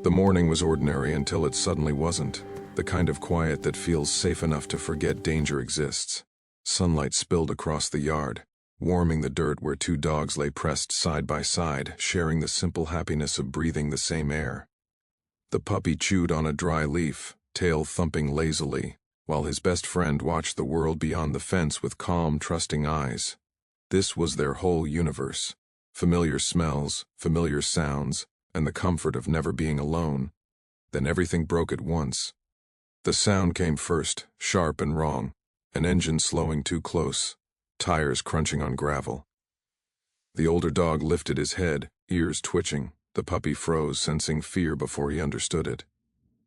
The morning was ordinary until it suddenly wasn't, the kind of quiet that feels safe enough to forget danger exists. Sunlight spilled across the yard, warming the dirt where two dogs lay pressed side by side, sharing the simple happiness of breathing the same air. The puppy chewed on a dry leaf, tail thumping lazily, while his best friend watched the world beyond the fence with calm, trusting eyes. This was their whole universe. Familiar smells, familiar sounds, and the comfort of never being alone. Then everything broke at once. The sound came first, sharp and wrong, an engine slowing too close, tires crunching on gravel. The older dog lifted his head, ears twitching. The puppy froze, sensing fear before he understood it.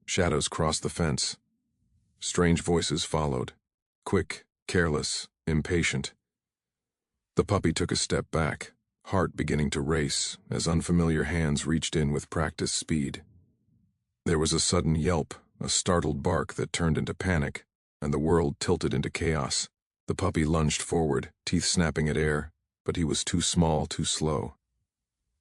Shadows crossed the fence. Strange voices followed, quick, careless, impatient. The puppy took a step back, heart beginning to race as unfamiliar hands reached in with practiced speed. There was a sudden yelp, a startled bark that turned into panic, and the world tilted into chaos. The puppy lunged forward, teeth snapping at air, but he was too small, too slow.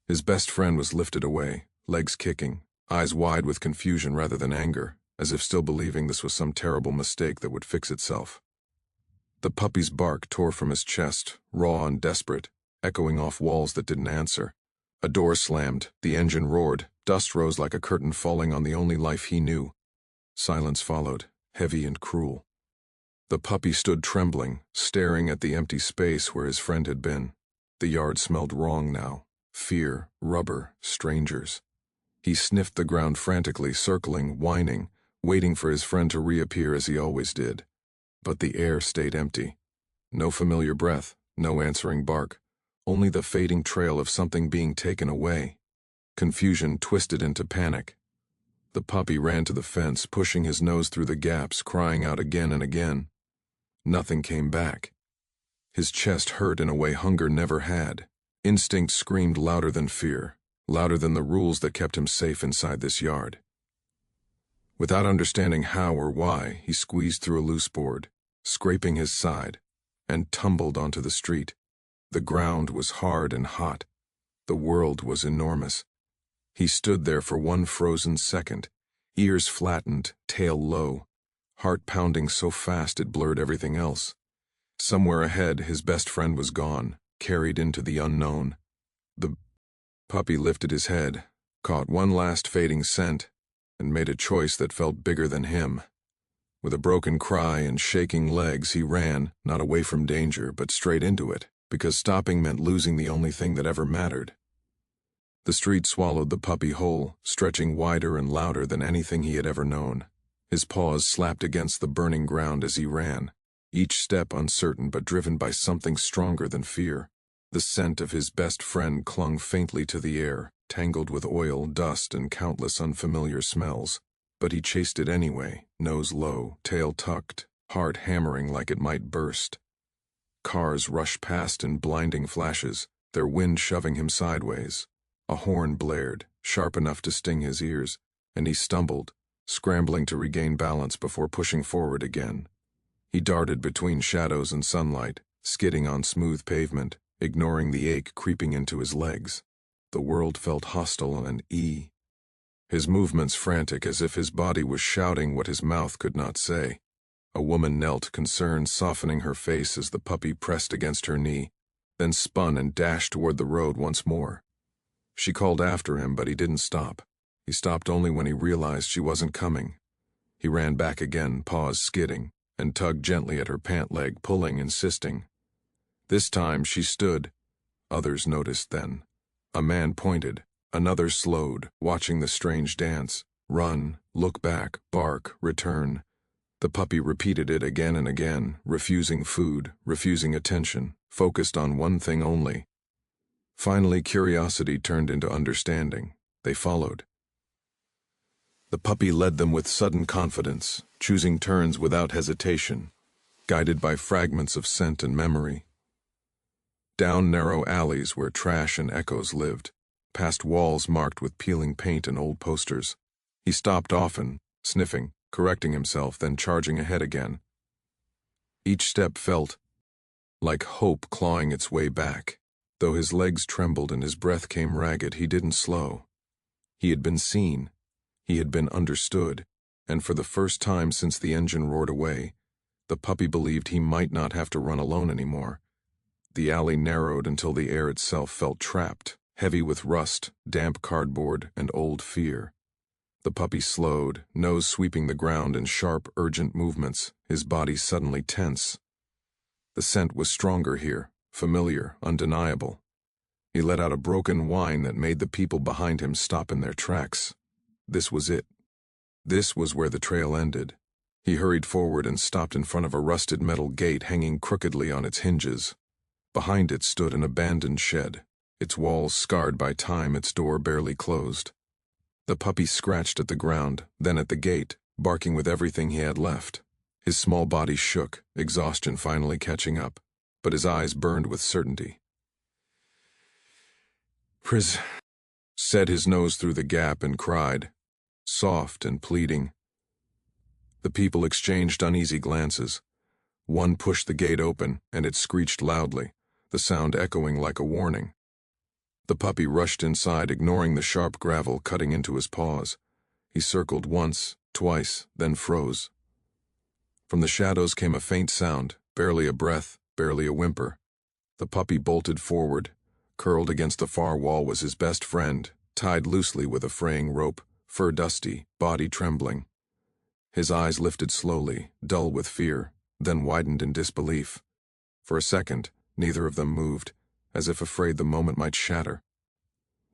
His best friend was lifted away, legs kicking, eyes wide with confusion rather than anger, as if still believing this was some terrible mistake that would fix itself. The puppy's bark tore from his chest, raw and desperate, echoing off walls that didn't answer. A door slammed, the engine roared, dust rose like a curtain falling on the only life he knew. Silence followed, heavy and cruel. The puppy stood trembling, staring at the empty space where his friend had been. The yard smelled wrong now. Fear, rubber, strangers. He sniffed the ground frantically, circling, whining, waiting for his friend to reappear as he always did. But the air stayed empty. No familiar breath, no answering bark, only the fading trail of something being taken away. Confusion twisted into panic. The puppy ran to the fence, pushing his nose through the gaps, crying out again and again. Nothing came back. His chest hurt in a way hunger never had. Instinct screamed louder than fear, louder than the rules that kept him safe inside this yard. Without understanding how or why, he squeezed through a loose board, scraping his side, and tumbled onto the street. The ground was hard and hot. The world was enormous. He stood there for one frozen second, ears flattened, tail low, heart pounding so fast it blurred everything else. Somewhere ahead, his best friend was gone, carried into the unknown. The puppy lifted his head, caught one last fading scent, and made a choice that felt bigger than him. With a broken cry and shaking legs, he ran, not away from danger, but straight into it, because stopping meant losing the only thing that ever mattered. The street swallowed the puppy whole, stretching wider and louder than anything he had ever known. His paws slapped against the burning ground as he ran, each step uncertain but driven by something stronger than fear. The scent of his best friend clung faintly to the air, tangled with oil, dust, and countless unfamiliar smells. But he chased it anyway, nose low, tail tucked, heart hammering like it might burst. Cars rushed past in blinding flashes, their wind shoving him sideways. A horn blared, sharp enough to sting his ears, and he stumbled, scrambling to regain balance before pushing forward again. He darted between shadows and sunlight, skidding on smooth pavement, ignoring the ache creeping into his legs. The world felt hostile and his movements frantic as if his body was shouting what his mouth could not say. A woman knelt, concerned, softening her face as the puppy pressed against her knee, then spun and dashed toward the road once more. She called after him, but he didn't stop. He stopped only when he realized she wasn't coming. He ran back again, paws skidding, and tugged gently at her pant leg, pulling, insisting. This time she stood. Others noticed then. A man pointed, another slowed, watching the strange dance. Run, look back, bark, return. The puppy repeated it again and again, refusing food, refusing attention, focused on one thing only. Finally, curiosity turned into understanding. They followed. The puppy led them with sudden confidence, choosing turns without hesitation, guided by fragments of scent and memory. Down narrow alleys where trash and echoes lived, past walls marked with peeling paint and old posters. He stopped often, sniffing, correcting himself, then charging ahead again. Each step felt like hope clawing its way back. Though his legs trembled and his breath came ragged, he didn't slow. He had been seen. He had been understood, and for the first time since the engine roared away, the puppy believed he might not have to run alone anymore. The alley narrowed until the air itself felt trapped, heavy with rust, damp cardboard, and old fear. The puppy slowed, nose sweeping the ground in sharp, urgent movements, his body suddenly tense. The scent was stronger here, familiar, undeniable. He let out a broken whine that made the people behind him stop in their tracks. This was it. This was where the trail ended. He hurried forward and stopped in front of a rusted metal gate hanging crookedly on its hinges. Behind it stood an abandoned shed, its walls scarred by time, its door barely closed. The puppy scratched at the ground, then at the gate, barking with everything he had left. His small body shook, exhaustion finally catching up, but his eyes burned with certainty. "Pris," said his nose through the gap and cried, soft and pleading. The people exchanged uneasy glances. One pushed the gate open, and it screeched loudly, the sound echoing like a warning. The puppy rushed inside, ignoring the sharp gravel cutting into his paws. He circled once, twice, then froze. From the shadows came a faint sound, barely a breath, barely a whimper. The puppy bolted forward. Curled against the far wall was his best friend, tied loosely with a fraying rope, fur dusty, body trembling. His eyes lifted slowly, dull with fear, then widened in disbelief. For a second, neither of them moved, as if afraid the moment might shatter.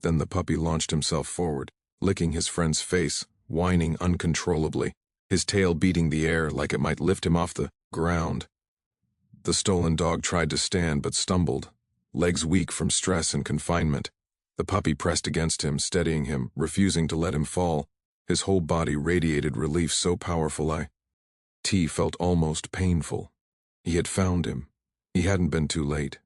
Then the puppy launched himself forward, licking his friend's face, whining uncontrollably, his tail beating the air like it might lift him off the ground. The stolen dog tried to stand but stumbled, legs weak from stress and confinement. The puppy pressed against him, steadying him, refusing to let him fall. His whole body radiated relief so powerful T felt almost painful. He had found him. He hadn't been too late.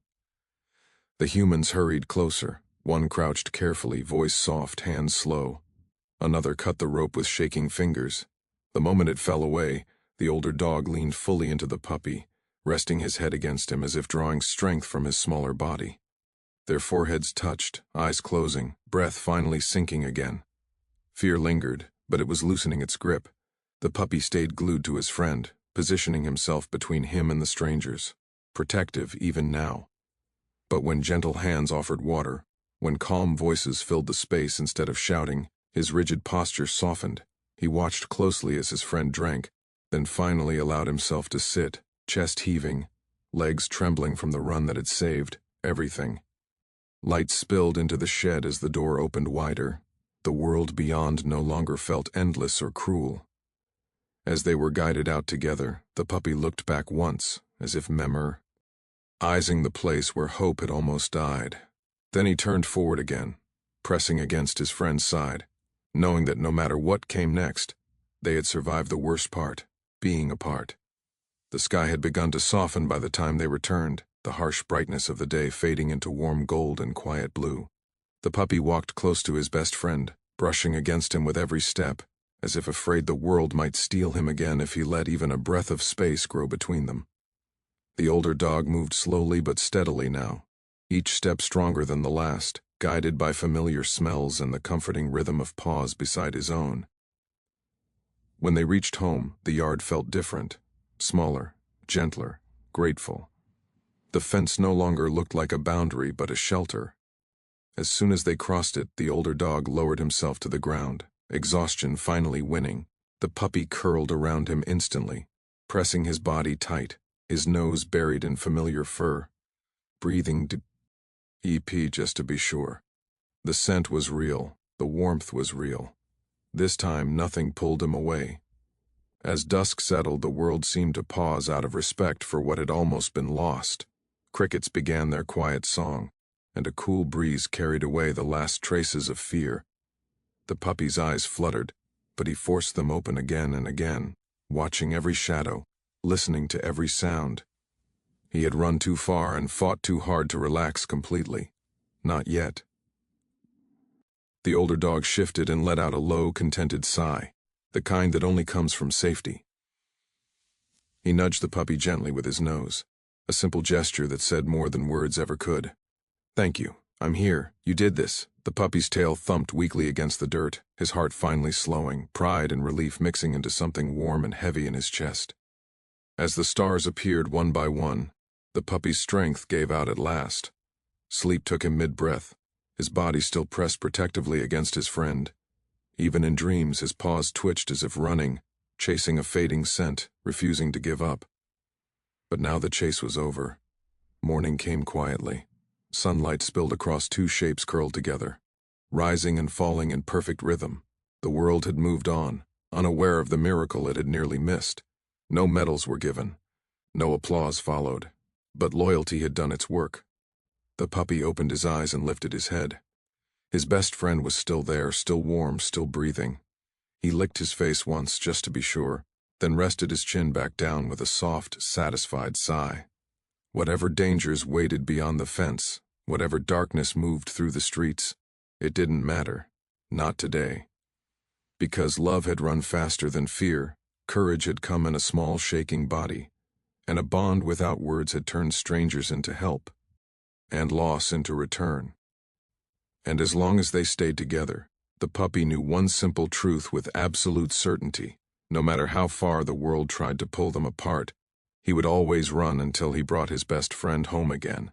The humans hurried closer. One crouched carefully, voice soft, hands slow. Another cut the rope with shaking fingers. The moment it fell away, the older dog leaned fully into the puppy, resting his head against him as if drawing strength from his smaller body. Their foreheads touched, eyes closing, breath finally sinking again. Fear lingered, but it was loosening its grip. The puppy stayed glued to his friend, positioning himself between him and the strangers, protective even now. But when gentle hands offered water, when calm voices filled the space instead of shouting, his rigid posture softened. He watched closely as his friend drank, then finally allowed himself to sit, chest heaving, legs trembling from the run that had saved everything. Light spilled into the shed as the door opened wider. The world beyond no longer felt endless or cruel. As they were guided out together, the puppy looked back once, as if memorizing the place where hope had almost died. Then he turned forward again, pressing against his friend's side, knowing that no matter what came next, they had survived the worst part, being apart. The sky had begun to soften by the time they returned, the harsh brightness of the day fading into warm gold and quiet blue. The puppy walked close to his best friend, brushing against him with every step, as if afraid the world might steal him again if he let even a breath of space grow between them. The older dog moved slowly but steadily now, each step stronger than the last, guided by familiar smells and the comforting rhythm of paws beside his own. When they reached home, the yard felt different, smaller, gentler, grateful. The fence no longer looked like a boundary but a shelter. As soon as they crossed it, the older dog lowered himself to the ground, exhaustion finally winning. The puppy curled around him instantly, pressing his body tight, his nose buried in familiar fur, breathing EP just to be sure. The scent was real, the warmth was real. This time nothing pulled him away. As dusk settled, the world seemed to pause out of respect for what had almost been lost. Crickets began their quiet song, and a cool breeze carried away the last traces of fear. The puppy's eyes fluttered, but he forced them open again and again, watching every shadow, listening to every sound. He had run too far and fought too hard to relax completely. Not yet. The older dog shifted and let out a low, contented sigh, the kind that only comes from safety. He nudged the puppy gently with his nose, a simple gesture that said more than words ever could. "Thank you. I'm here. You did this," The puppy's tail thumped weakly against the dirt, his heart finally slowing, pride and relief mixing into something warm and heavy in his chest. As the stars appeared one by one, the puppy's strength gave out at last. Sleep took him mid-breath, his body still pressed protectively against his friend. Even in dreams, his paws twitched as if running, chasing a fading scent, refusing to give up. But now the chase was over. Morning came quietly. Sunlight spilled across two shapes curled together, rising and falling in perfect rhythm. The world had moved on, unaware of the miracle it had nearly missed. No medals were given. No applause followed. But loyalty had done its work. The puppy opened his eyes and lifted his head. His best friend was still there, still warm, still breathing. He licked his face once, just to be sure, then rested his chin back down with a soft, satisfied sigh. Whatever dangers waited beyond the fence, whatever darkness moved through the streets, it didn't matter. Not today. Because love had run faster than fear, courage had come in a small shaking body, and a bond without words had turned strangers into help, and loss into return. And as long as they stayed together, the puppy knew one simple truth with absolute certainty. No matter how far the world tried to pull them apart, he would always run until he brought his best friend home again.